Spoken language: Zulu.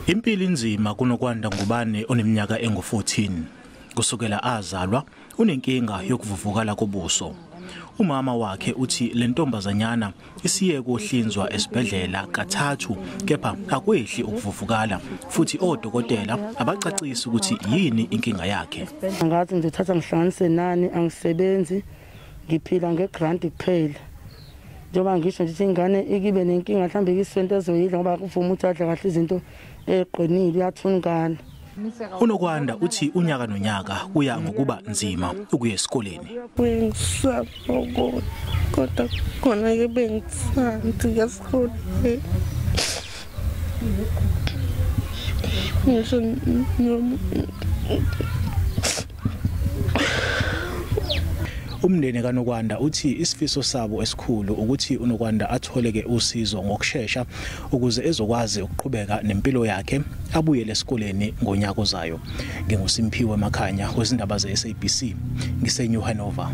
Impilo inzima kaNokwanda ngubane oneminyaka engu-14 kusukela azalwa unenkinga yokuvuvukala kobuso. Umama wakhe uthi le ntombazanyana isiye kohlinzwa esibhedlela kathathu kepha akwehli ukuvuvukala futhi odokotela abacacisi ukuthi yini inkinga yakhe. Ngathi ngithatha ngihlanganise nane angisebenzi ngiphila ngegrant kuphela. Njengoba ngisho nje ingane ikibe nenkinga mhlambe isento ezoyidla ngoba kuvuma uthatha kahle izinto eqinile uyathungana. uNokwanda uthi unyaka nonyaka kuya ngokuba nzima ukuya esikoleni. Ngisaba kodwa khona ke bengithanda ngesikoleni. Umndeni kaNokwanda uthi isifiso sabo esikhulu ukuthi uNokwanda atholeke usizo ngokusheshsha ukuze ezokwazi ukuqhubeka nempilo yakhe abuyele esikoleni ngonyaka ozayo. NginguSimphiwe Makhanya wezindaba ze SABC ngiseNew Hanover.